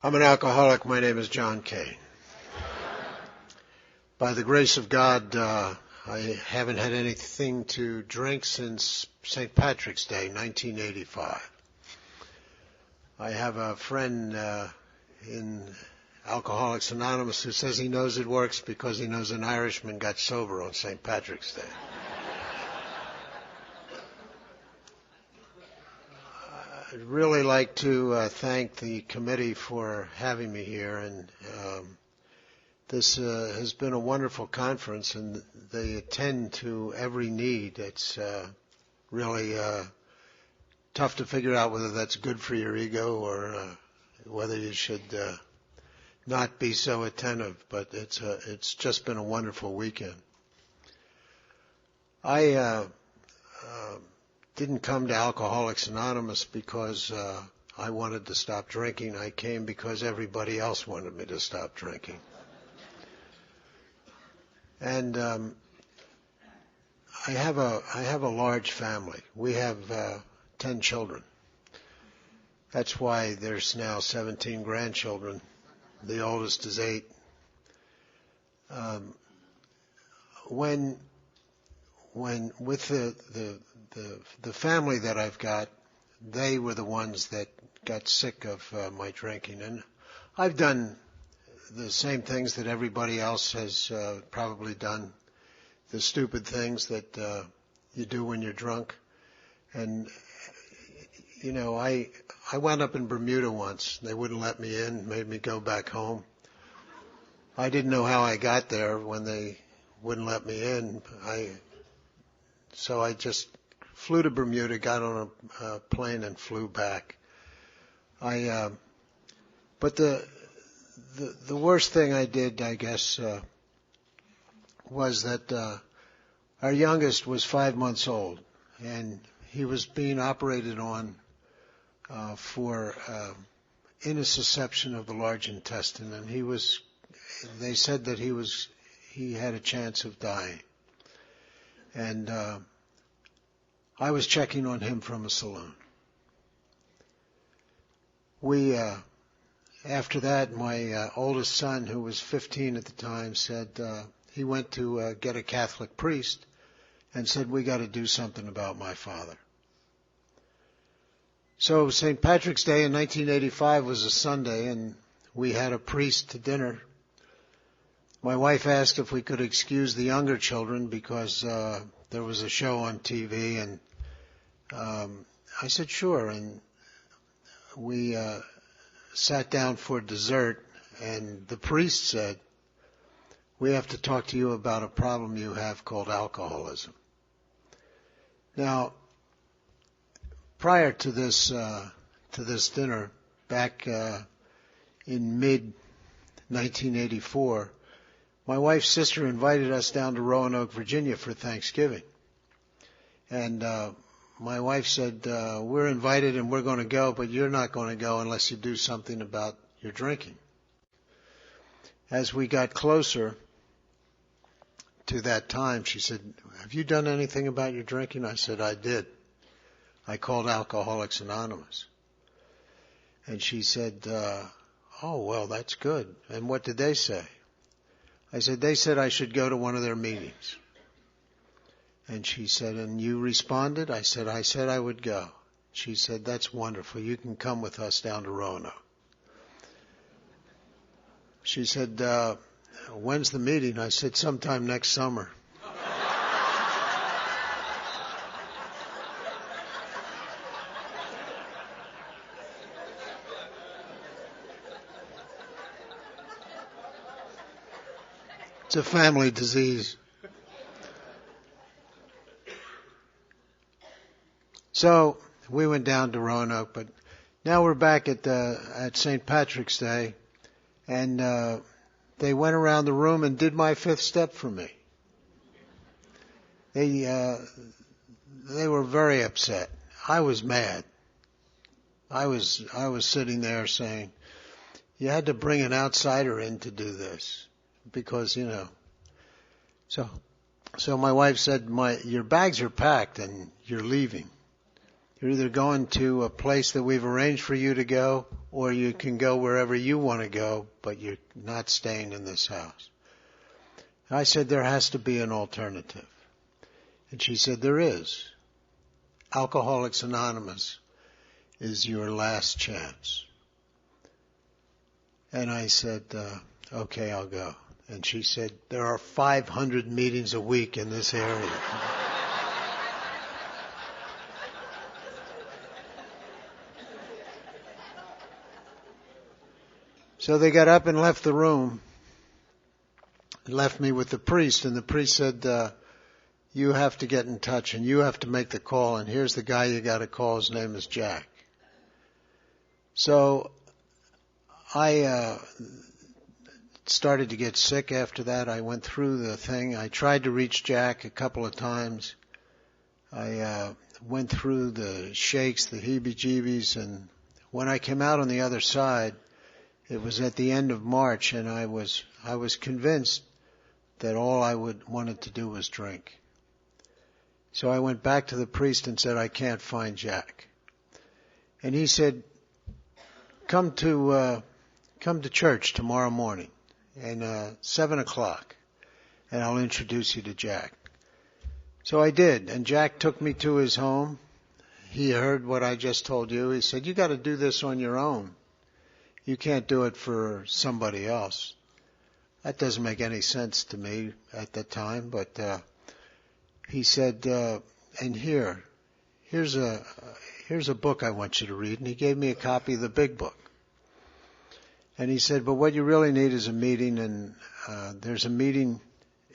I'm an alcoholic. My name is John Kane. By the grace of God, I haven't had anything to drink since St. Patrick's Day, 1985. I have a friend in Alcoholics Anonymous who says he knows it works because he knows an Irishman got sober on St. Patrick's Day. I'd really like to thank the committee for having me here, and this has been a wonderful conference, and they attend to every need. It's really tough to figure out whether that's good for your ego or whether you should not be so attentive, but it's just been a wonderful weekend. I didn't come to Alcoholics Anonymous because I wanted to stop drinking. I came because everybody else wanted me to stop drinking. And I have a large family. We have 10 children. That's why there's now 17 grandchildren. The oldest is 8. When with the family that I've got, they were the ones that got sick of my drinking, and I've done the same things that everybody else has probably done, the stupid things that you do when you're drunk. And you know, I wound up in Bermuda once. They wouldn't let me in, made me go back home. I didn't know how I got there when they wouldn't let me in. So I just flew to Bermuda, got on a plane, and flew back. But the worst thing I did, I guess, was that our youngest was 5 months old, and he was being operated on for intussusception of the large intestine, and they said that he had a chance of dying. And I was checking on him from a saloon. After that, my oldest son, who was 15 at the time, said he went to get a Catholic priest and said, "We got to do something about my father." So St. Patrick's Day in 1985 was a Sunday, and we had a priest to dinner. My wife asked if we could excuse the younger children because there was a show on TV, and I said sure, and we sat down for dessert, and the priest said, "We have to talk to you about a problem you have called alcoholism." Now, prior to this dinner, back in mid-1984, my wife's sister invited us down to Roanoke, Virginia for Thanksgiving. And my wife said, "We're invited and we're going to go, but you're not going to go unless you do something about your drinking." As we got closer to that time, she said, "Have you done anything about your drinking?" I said, "I did. I called Alcoholics Anonymous." And she said, "Oh, well, that's good. And what did they say?" I said, "They said I should go to one of their meetings." And she said, "And you responded?" I said I would go. She said, "That's wonderful. You can come with us down to Roanoke." She said, "When's the meeting?" I said, "Sometime next summer." It's a family disease. So we went down to Roanoke, but now we're back at St. Patrick's Day, and they went around the room and did my fifth step for me. They were very upset. I was mad. I was sitting there saying, "You had to bring an outsider in to do this." Because, you know, so my wife said, "Your bags are packed and you're leaving." You're either going to a place that we've arranged for you to go, or you can go wherever you want to go, but you're not staying in this house. I said, there has to be an alternative. And she said, there is. Alcoholics Anonymous is your last chance. And I said, okay, I'll go. And she said, there are 500 meetings a week in this area. So they got up and left the room, left me with the priest, and the priest said, you have to get in touch and you have to make the call, and here's the guy you got to call. His name is Jack. So I started to get sick after that. I went through the thing. I tried to reach Jack a couple of times. I went through the shakes, the heebie-jeebies, and when I came out on the other side, it was at the end of March, and I was convinced that all I wanted to do was drink. So I went back to the priest and said, I can't find Jack. And he said, come to church tomorrow morning and 7 o'clock, and I'll introduce you to Jack. So I did, and Jack took me to his home. He heard what I just told you. He said, you got to do this on your own. You can't do it for somebody else. That doesn't make any sense to me at that time, but he said, and here's a book I want you to read, and he gave me a copy of the big book. And he said, but what you really need is a meeting, and there's a meeting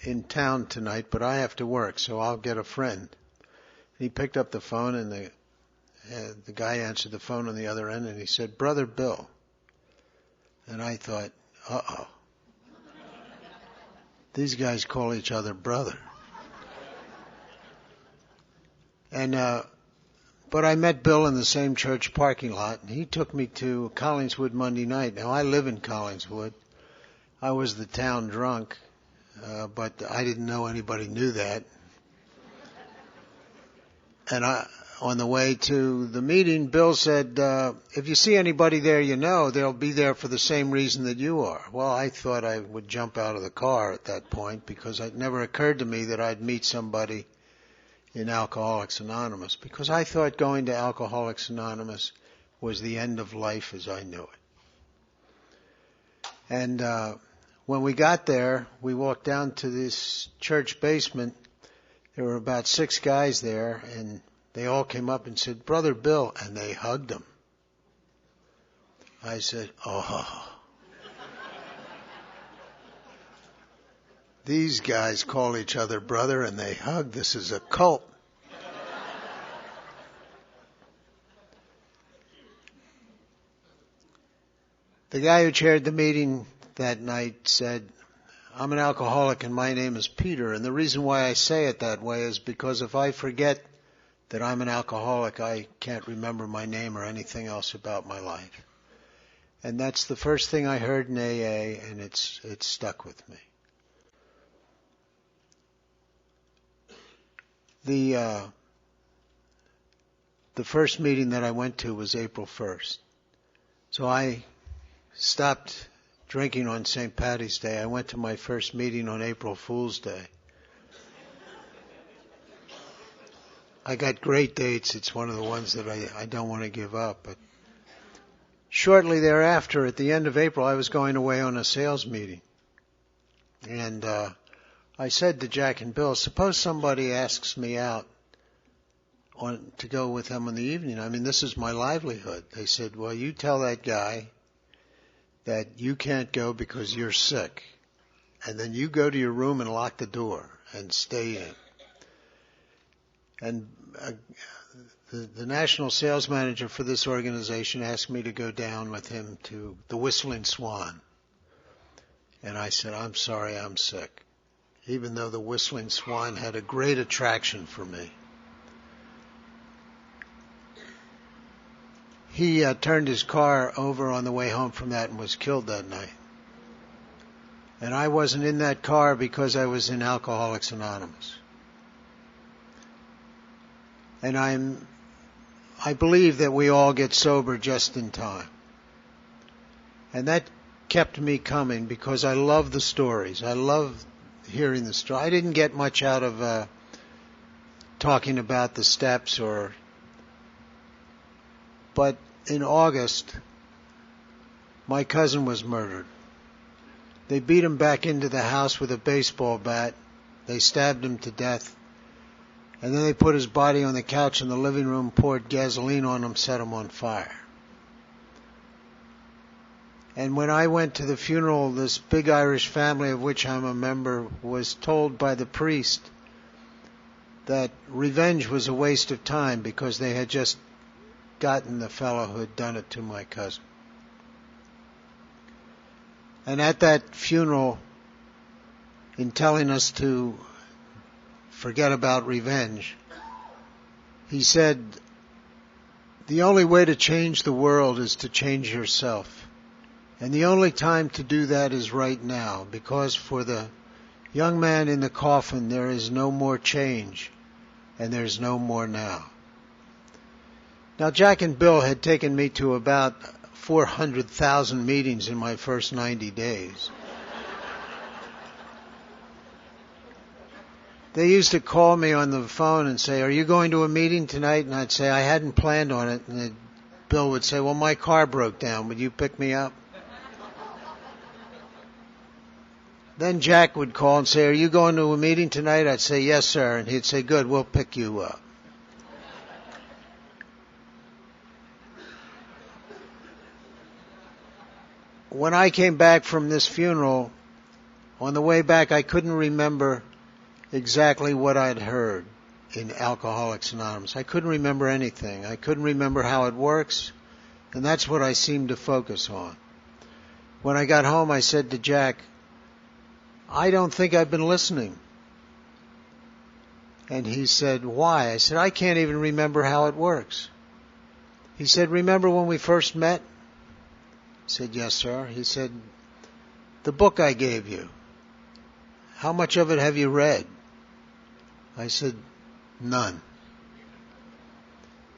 in town tonight, but I have to work, so I'll get a friend. And he picked up the phone, and the guy answered the phone on the other end, and he said, Brother Bill. And I thought, uh-oh. These guys call each other brother. And but I met Bill in the same church parking lot, and he took me to Collingswood Monday night. Now, I live in Collingswood. I was the town drunk, but I didn't know anybody knew that. And on the way to the meeting, Bill said, if you see anybody there you know, they'll be there for the same reason that you are. Well, I thought I would jump out of the car at that point because it never occurred to me that I'd meet somebody in Alcoholics Anonymous, because I thought going to Alcoholics Anonymous was the end of life as I knew it. And when we got there, we walked down to this church basement. There were about 6 guys there, and they all came up and said, Brother Bill, and they hugged him. I said, oh. These guys call each other brother and they hug. This is a cult. The guy who chaired the meeting that night said, I'm an alcoholic and my name is Peter. And the reason why I say it that way is because if I forget that I'm an alcoholic, I can't remember my name or anything else about my life. And that's the first thing I heard in AA, and it's stuck with me. The first meeting that I went to was April 1st. So I stopped drinking on St. Paddy's Day. I went to my first meeting on April Fool's Day. I got great dates. It's one of the ones that I don't want to give up. But shortly thereafter, at the end of April, I was going away on a sales meeting. And I said to Jack and Bill, suppose somebody asks me out to go with them in the evening. I mean, this is my livelihood. They said, well, you tell that guy that you can't go because you're sick. And then you go to your room and lock the door and stay in. And the national sales manager for this organization asked me to go down with him to the Whistling Swan. And I said, I'm sorry, I'm sick. Even though the Whistling Swan had a great attraction for me. He turned his car over on the way home from that and was killed that night. And I wasn't in that car because I was in Alcoholics Anonymous. And I believe that we all get sober just in time. And that kept me coming because I love the stories. I love hearing the story. I didn't get much out of talking about the steps but in August, my cousin was murdered. They beat him back into the house with a baseball bat. They stabbed him to death. And then they put his body on the couch in the living room, poured gasoline on him, set him on fire. And when I went to the funeral, this big Irish family of which I'm a member was told by the priest that revenge was a waste of time because they had just gotten the fellow who had done it to my cousin. And at that funeral, in telling us to forget about revenge, he said, the only way to change the world is to change yourself. And the only time to do that is right now, because for the young man in the coffin, there is no more change, and there's no more now. Now, Jack and Bill had taken me to about 400,000 meetings in my first 90 days. They used to call me on the phone and say, are you going to a meeting tonight? And I'd say, I hadn't planned on it. And Bill would say, well, my car broke down. Would you pick me up? Then Jack would call and say, are you going to a meeting tonight? I'd say, yes, sir. And he'd say, good, we'll pick you up. When I came back from this funeral, on the way back, I couldn't remember exactly what I'd heard in Alcoholics Anonymous. I couldn't remember anything. I couldn't remember how it works, and that's what I seemed to focus on. When I got home, I said to Jack, I don't think I've been listening. And he said, why? I said, I can't even remember how it works. He said, remember when we first met? I said, yes, sir. He said, the book I gave you, how much of it have you read? I said, none.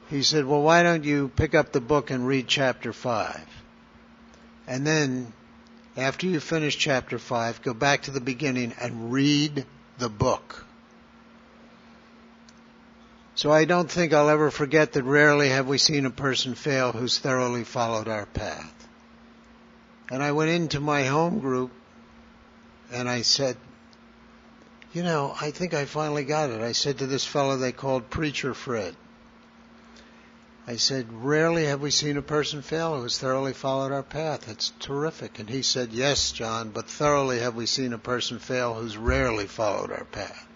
He said, well, why don't you pick up the book and read chapter 5? And then, after you finish chapter 5, go back to the beginning and read the book. So I don't think I'll ever forget that rarely have we seen a person fail who's thoroughly followed our path. And I went into my home group and I said, you know, I think I finally got it. I said to this fellow they called Preacher Fred, I said, rarely have we seen a person fail who has thoroughly followed our path. It's terrific. And he said, yes, John, but thoroughly have we seen a person fail who's rarely followed our path.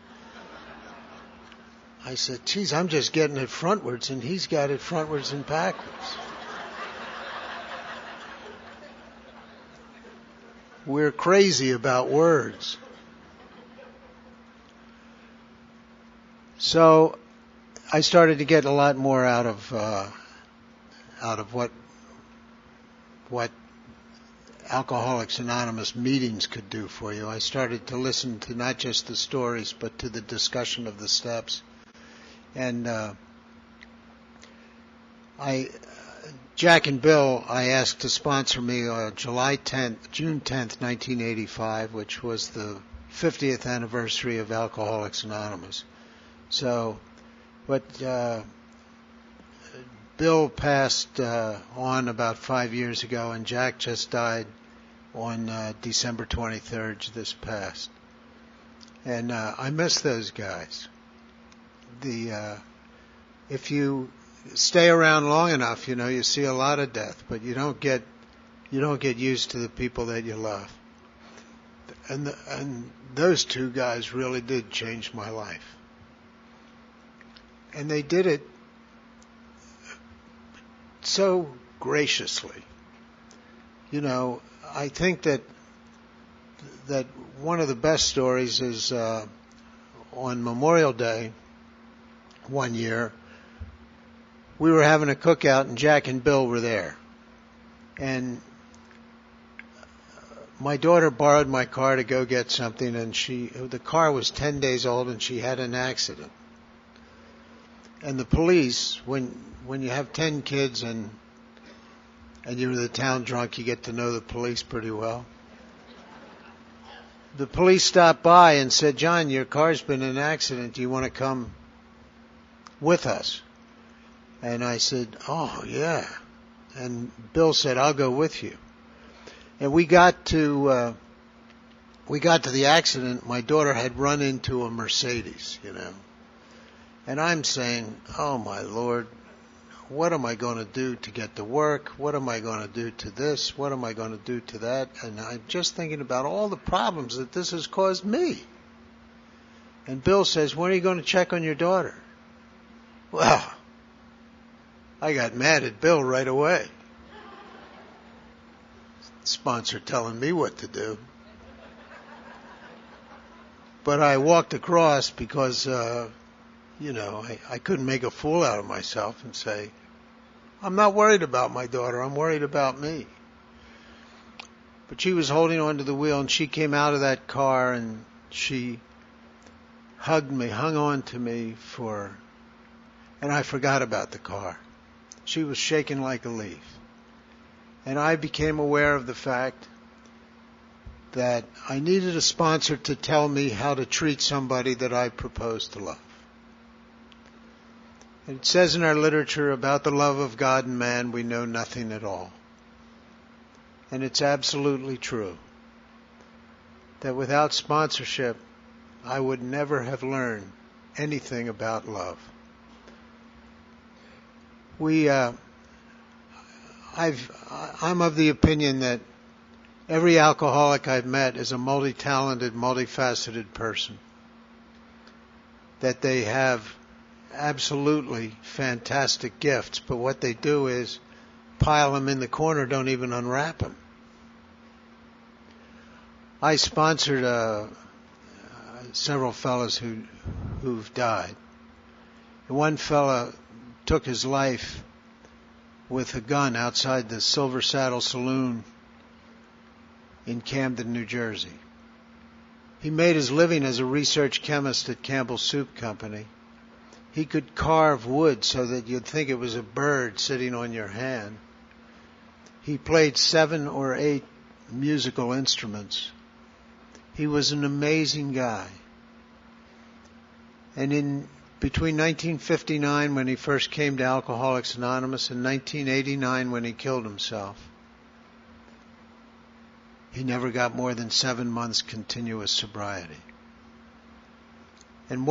I said, geez, I'm just getting it frontwards, and he's got it frontwards and backwards. We're crazy about words. So I started to get a lot more out of what Alcoholics Anonymous meetings could do for you. I started to listen to not just the stories, but to the discussion of the steps. And Jack and Bill, I asked to sponsor me June 10th, 1985, which was the 50th anniversary of Alcoholics Anonymous. So, but Bill passed on about 5 years ago, and Jack just died on December 23rd, this past. And I miss those guys. If you stay around long enough, you know, you see a lot of death, but you don't get used to the people that you love. And those two guys really did change my life. And they did it so graciously. You know, I think that one of the best stories is on Memorial Day one year, we were having a cookout and Jack and Bill were there. And my daughter borrowed my car to go get something, and the car was 10 days old and she had an accident. And the police, when you have 10 kids and you're the town drunk, you get to know the police pretty well. The police stopped by and said, "John, your car's been in an accident. Do you want to come with us?" And I said, "Oh, yeah." And Bill said, "I'll go with you." And we got to the accident. My daughter had run into a Mercedes, And I'm saying, "Oh, my Lord, what am I going to do to get to work? What am I going to do to this? What am I going to do to that?" And I'm just thinking about all the problems that this has caused me. And Bill says, "When are you going to check on your daughter?" Well, I got mad at Bill right away. Sponsor telling me what to do. But I walked across because, I couldn't make a fool out of myself and say, "I'm not worried about my daughter. I'm worried about me." But she was holding onto the wheel, and she came out of that car, and she hugged me, hung on to me and I forgot about the car. She was shaking like a leaf. And I became aware of the fact that I needed a sponsor to tell me how to treat somebody that I proposed to love. It says in our literature, about the love of God and man, we know nothing at all. And it's absolutely true that without sponsorship, I would never have learned anything about love. I'm of the opinion that every alcoholic I've met is a multi-talented, multifaceted person. That they have absolutely fantastic gifts, but what they do is pile them in the corner, don't even unwrap them. I sponsored several fellas who've died. One fella took his life with a gun outside the Silver Saddle Saloon in Camden, New Jersey. He made his living as a research chemist at Campbell's Soup Company. He could carve wood so that you'd think it was a bird sitting on your hand. He played 7 or 8 musical instruments. He was an amazing guy. And between 1959, when he first came to Alcoholics Anonymous, and 1989, when he killed himself, he never got more than 7 months continuous sobriety. And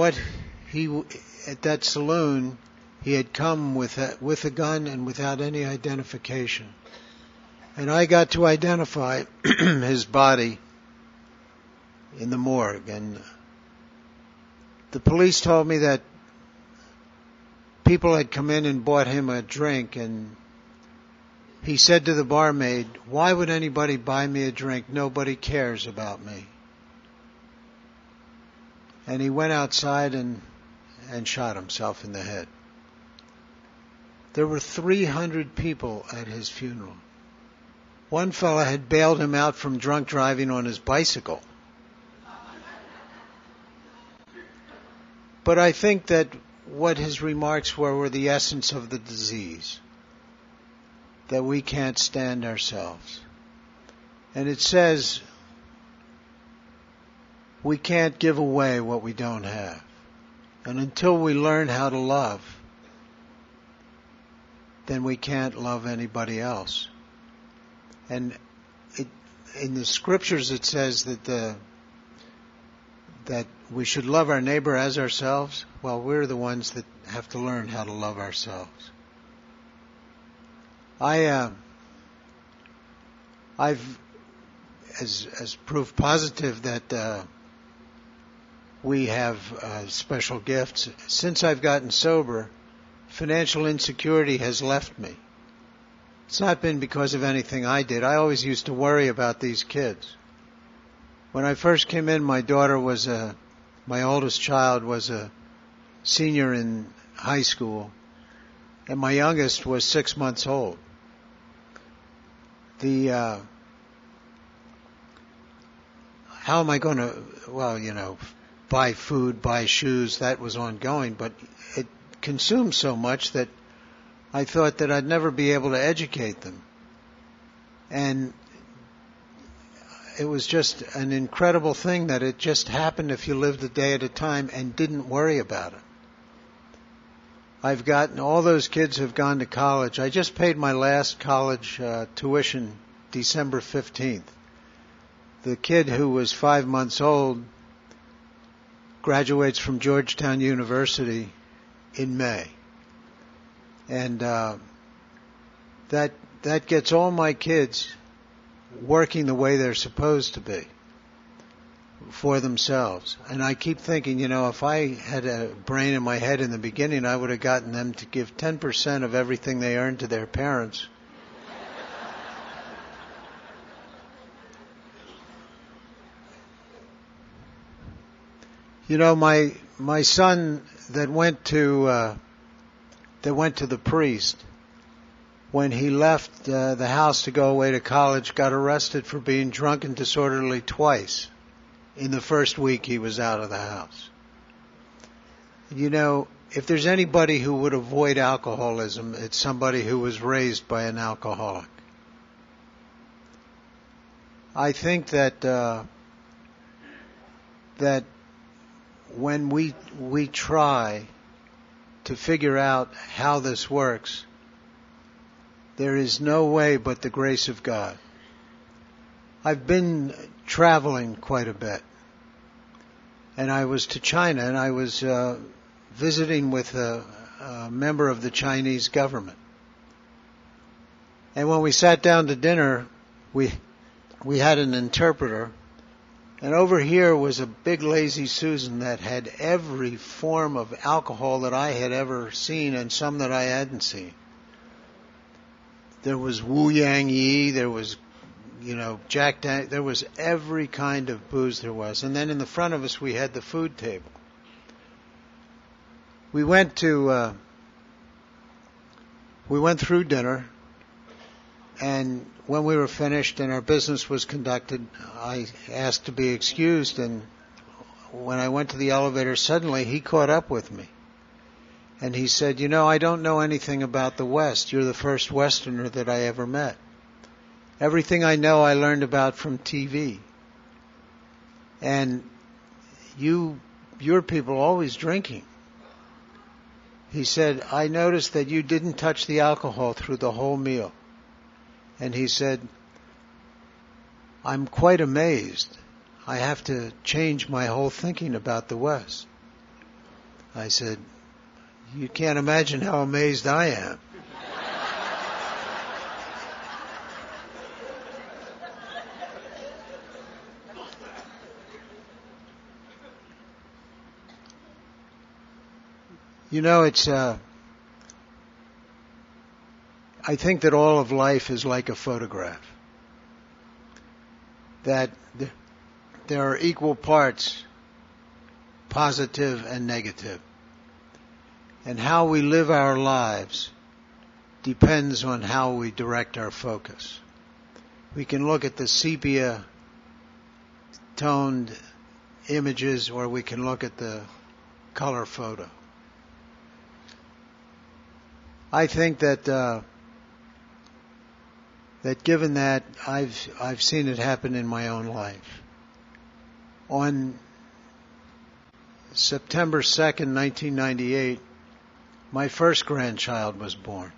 at that saloon, he had come with a gun and without any identification. And I got to identify his body in the morgue. And the police told me that people had come in and bought him a drink, and he said to the barmaid, "Why would anybody buy me a drink? Nobody cares about me." And he went outside and shot himself in the head. There were 300 people at his funeral. One fella had bailed him out from drunk driving on his bicycle. But I think that what his remarks were the essence of the disease, that we can't stand ourselves. And it says we can't give away what we don't have. And until we learn how to love, then we can't love anybody else. And in the scriptures it says that we should love our neighbor as ourselves. Well, we're the ones that have to learn how to love ourselves. I've as proof positive that we have special gifts. Since I've gotten sober, financial insecurity has left me. It's not been because of anything I did. I always used to worry about these kids. When I first came in, my oldest child was a senior in high school, and my youngest was 6 months old. How am I going to, buy food, buy shoes? That was ongoing, but it consumed so much that I thought that I'd never be able to educate them. And it was just an incredible thing that it just happened if you lived a day at a time and didn't worry about it. All those kids have gone to college. I just paid my last college tuition December 15th. The kid who was 5 months old graduates from Georgetown University in May. And that gets all my kids working the way they're supposed to be for themselves. And I keep thinking, if I had a brain in my head in the beginning, I would have gotten them to give 10% of everything they earned to their parents. My son that went to the priest, when he left the house to go away to college, got arrested for being drunk and disorderly twice in the first week he was out of the house. If there's anybody who would avoid alcoholism, it's somebody who was raised by an alcoholic. I think that when we try to figure out how this works, there is no way but the grace of God. I've been traveling quite a bit. And I was to China, and I was visiting with a member of the Chinese government. And when we sat down to dinner, we had an interpreter. And over here was a big lazy Susan that had every form of alcohol that I had ever seen and some that I hadn't seen. There was Wu Yang Yi, there was, Jack Daniels, there was every kind of booze there was. And then in the front of us we had the food table. We went through dinner, and when we were finished and our business was conducted, I asked to be excused, and when I went to the elevator, suddenly he caught up with me. And he said, I don't know anything about the West. You're the first Westerner that I ever met. Everything I know I learned about from TV. And your people are always drinking. He said, I noticed that you didn't touch the alcohol through the whole meal. And he said, I'm quite amazed. I have to change my whole thinking about the West. I said, you can't imagine how amazed I am. I think that all of life is like a photograph. That there are equal parts positive and negative. And how we live our lives depends on how we direct our focus. We can look at the sepia-toned images, or we can look at the color photo. I think that given that, I've seen it happen in my own life. On September 2nd, 1998, my first grandchild was born.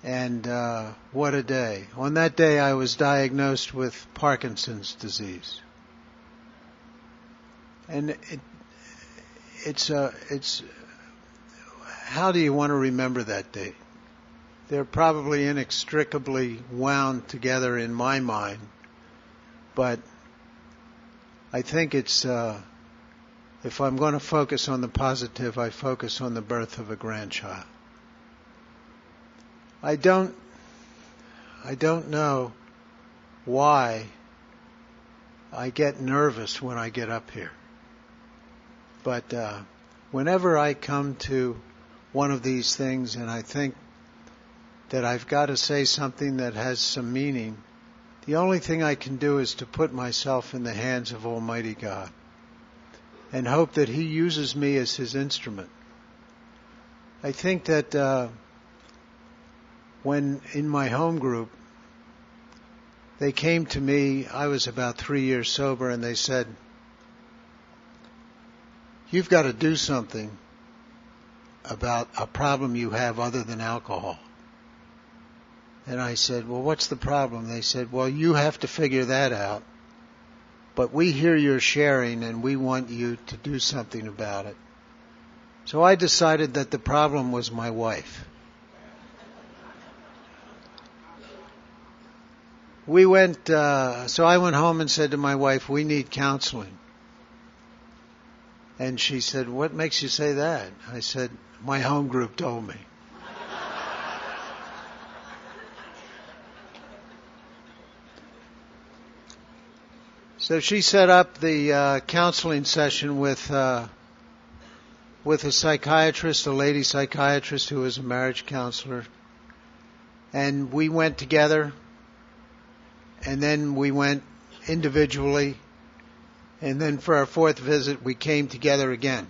And what a day. On that day, I was diagnosed with Parkinson's disease. And it's how do you want to remember that day? They're probably inextricably wound together in my mind, but I think it's if I'm going to focus on the positive, I focus on the birth of a grandchild. I don't know why I get nervous when I get up here, but whenever I come to one of these things and I think that I've got to say something that has some meaning, the only thing I can do is to put myself in the hands of Almighty God and hope that He uses me as His instrument. I think that when in my home group, they came to me, I was about 3 years sober, and they said, "You've got to do something about a problem you have other than alcohol." And I said, "Well, what's the problem?" They said, "Well, you have to figure that out. But we hear you're sharing, and we want you to do something about it." So I decided that the problem was my wife. So I went home and said to my wife, "We need counseling." And she said, "What makes you say that?" I said, "My home group told me." So she set up the counseling session with a psychiatrist, a lady psychiatrist who was a marriage counselor. And we went together, and then we went individually, and then for our fourth visit we came together again.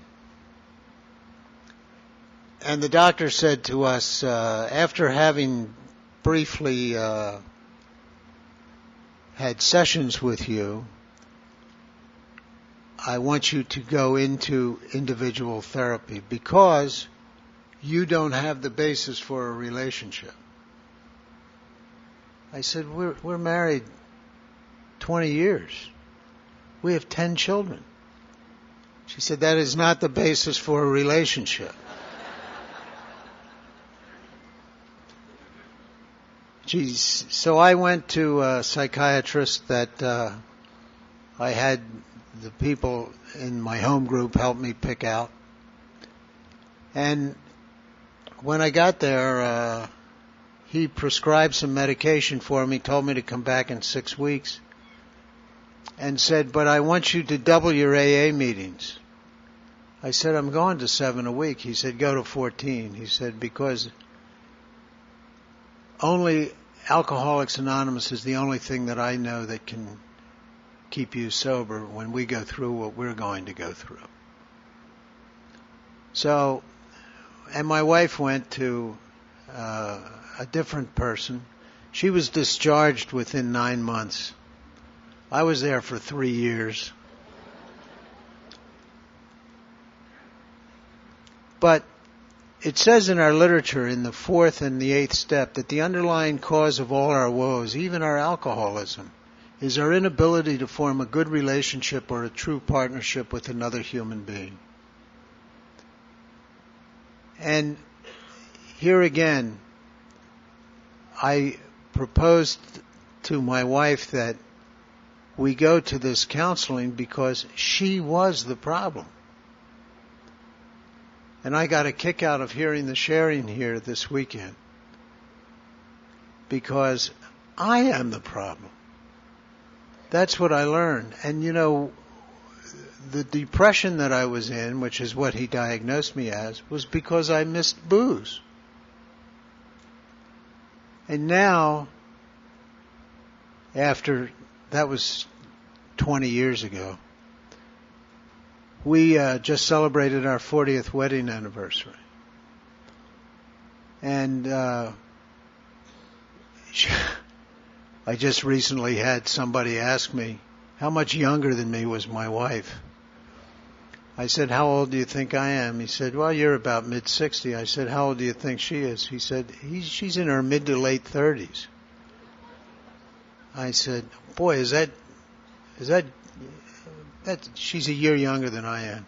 And the doctor said to us, after having briefly had sessions with you, I want you to go into individual therapy because you don't have the basis for a relationship. I said, we're married 20 years. We have 10 children. She said, that is not the basis for a relationship. Geez. So I went to a psychiatrist that I had the people in my home group help me pick out. And when I got there, he prescribed some medication for me, told me to come back in 6 weeks, and said, "But I want you to double your AA meetings." I said, "I'm going to 7 a week." He said, "Go to 14. He said, "Because only Alcoholics Anonymous is the only thing that I know that can keep you sober when we go through what we're going to go through." So, and my wife went to a different person. She was discharged within 9 months. I was there for 3 years. But it says in our literature, in the 4th and the 8th step, that the underlying cause of all our woes, even our alcoholism, is our inability to form a good relationship or a true partnership with another human being. And here again, I proposed to my wife that we go to this counseling because she was the problem. And I got a kick out of hearing the sharing here this weekend because I am the problem. That's what I learned. And you know, the depression that I was in, which is what he diagnosed me as, was because I missed booze. And now, after, that was 20 years ago, we just celebrated our 40th wedding anniversary. And I just recently had somebody ask me, how much younger than me was my wife? I said, "How old do you think I am?" He said, "Well, you're about mid-60." I said, "How old do you think she is?" He said, she's in her mid to late 30s. I said, "Boy, is that she's a year younger than I am."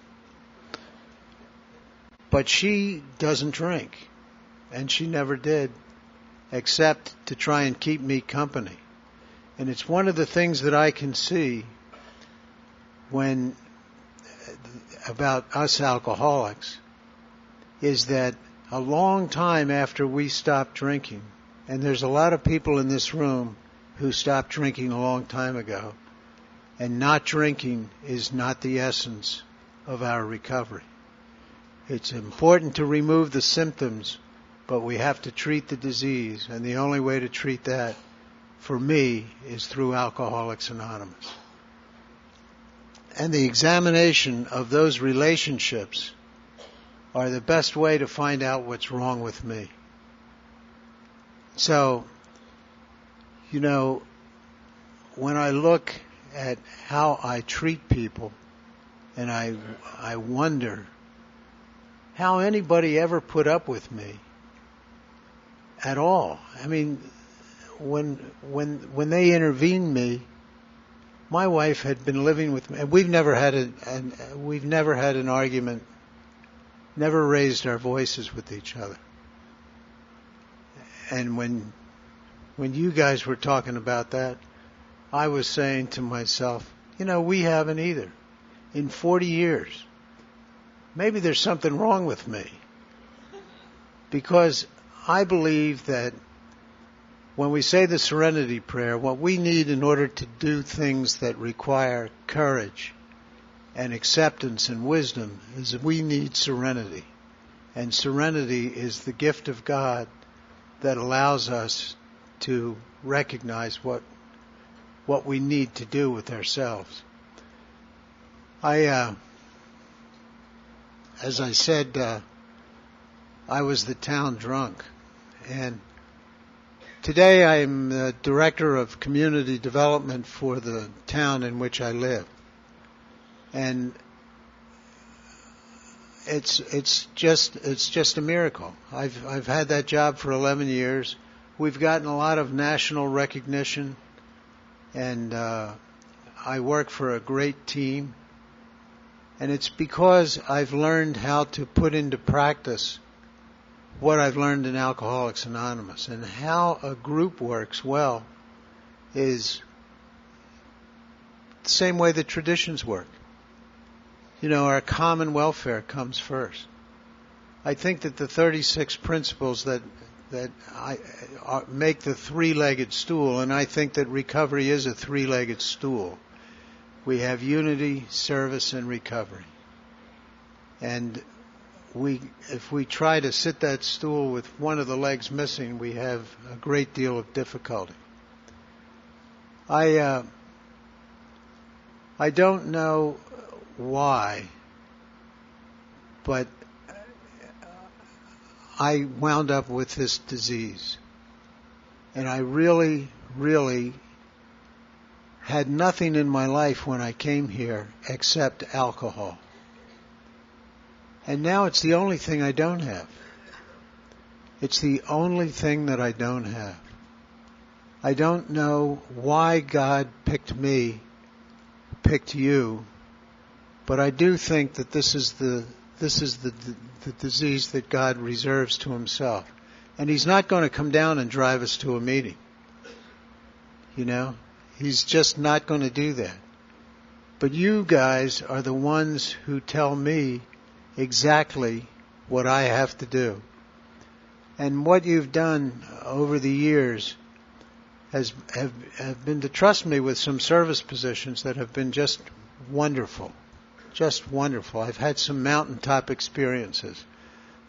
But she doesn't drink, and she never did, except to try and keep me company. And it's one of the things that I can see about us alcoholics is that a long time after we stopped drinking, and there's a lot of people in this room who stopped drinking a long time ago, and not drinking is not the essence of our recovery. It's important to remove the symptoms, but we have to treat the disease, and the only way to treat that, for me, is through Alcoholics Anonymous. And the examination of those relationships are the best way to find out what's wrong with me. So, when I look at how I treat people, and I wonder how anybody ever put up with me at all. I mean, when they intervened me, my wife had been living with me, and we've never had an argument, never raised our voices with each other. And when you guys were talking about that, I was saying to myself, we haven't either. In 40 years, maybe there's something wrong with me. Because I believe that when we say the serenity prayer, what we need in order to do things that require courage and acceptance and wisdom is we need serenity. And serenity is the gift of God that allows us to recognize what we need to do with ourselves. As I said, I was the town drunk. And today I'm the director of community development for the town in which I live. And it's just a miracle. I've had that job for 11 years. We've gotten a lot of national recognition, and I work for a great team. And it's because I've learned how to put into practice what I've learned in Alcoholics Anonymous. And how a group works well is the same way that traditions work. Our common welfare comes first. I think that the 36 principles that make the three-legged stool, and I think that recovery is a three-legged stool. We have unity, service, and recovery. And if we try to sit that stool with one of the legs missing, we have a great deal of difficulty. I don't know why, but I wound up with this disease. And I really, really had nothing in my life when I came here except alcohol. And now it's the only thing I don't have. It's the only thing that I don't have. I don't know why God picked me, picked you, but I do think that this is the disease that God reserves to himself. And he's not going to come down and drive us to a meeting. He's just not going to do that. But you guys are the ones who tell me exactly what I have to do. And what you've done over the years have been to trust me with some service positions that have been just wonderful. Just wonderful. I've had some mountaintop experiences.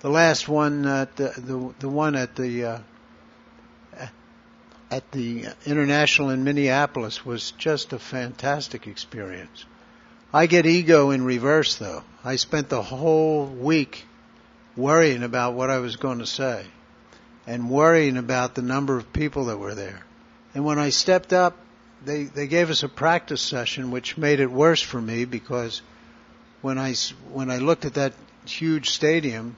The last one, the one at the International in Minneapolis, was just a fantastic experience. I get ego in reverse, though. I spent the whole week worrying about what I was going to say and worrying about the number of people that were there. And when I stepped up, they gave us a practice session, which made it worse for me because when I looked at that huge stadium,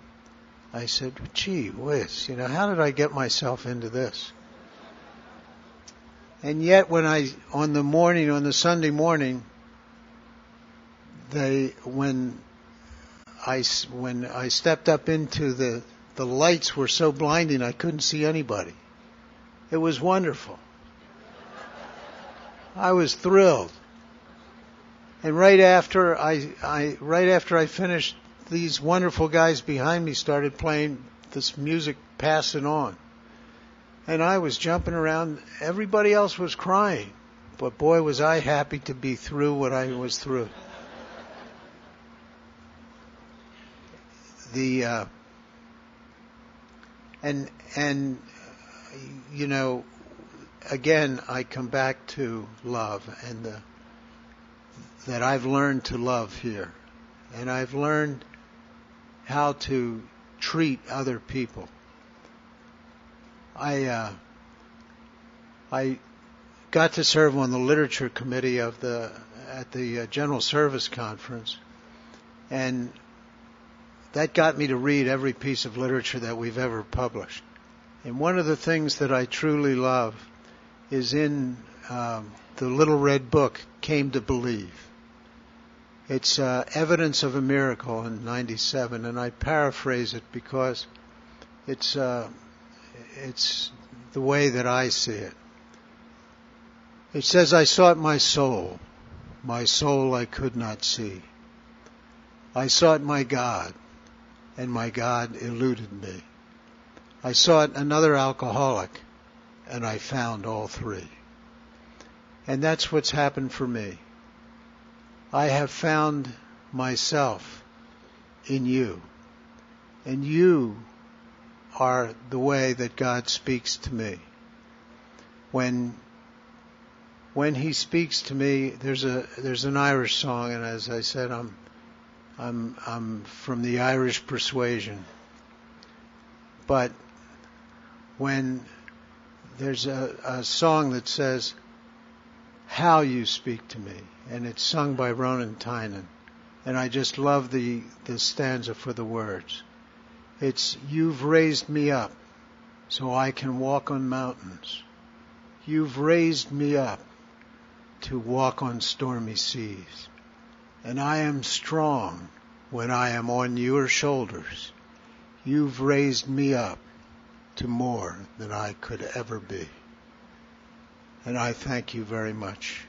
I said, gee whiz, how did I get myself into this? And yet when on the Sunday morning, when I stepped up into the lights were so blinding I couldn't see anybody. It was wonderful. I was thrilled. And right after I finished, these wonderful guys behind me started playing this music, Pass It On. And I was jumping around. Everybody else was crying. But boy, was I happy to be through what I was through. Again, I come back to love and that I've learned to love here. And I've learned how to treat other people. I got to serve on the literature committee at the General Service Conference, and that got me to read every piece of literature that we've ever published. And one of the things that I truly love is in the Little Red Book, Came to Believe. It's Evidence of a Miracle in 97, and I paraphrase it because it's the way that I see it. It says, I sought my soul I could not see. I sought my God, and my God eluded me. I sought another alcoholic, and I found all three. And that's what's happened for me. I have found myself in you, and you are the way that God speaks to me. When He speaks to me, there's an Irish song, and as I said, I'm from the Irish persuasion. But when there's a song that says, "How you speak to me," and it's sung by Ronan Tynan, and I just love the stanza for the words. It's, you've raised me up so I can walk on mountains. You've raised me up to walk on stormy seas. And I am strong when I am on your shoulders. You've raised me up to more than I could ever be. And I thank you very much.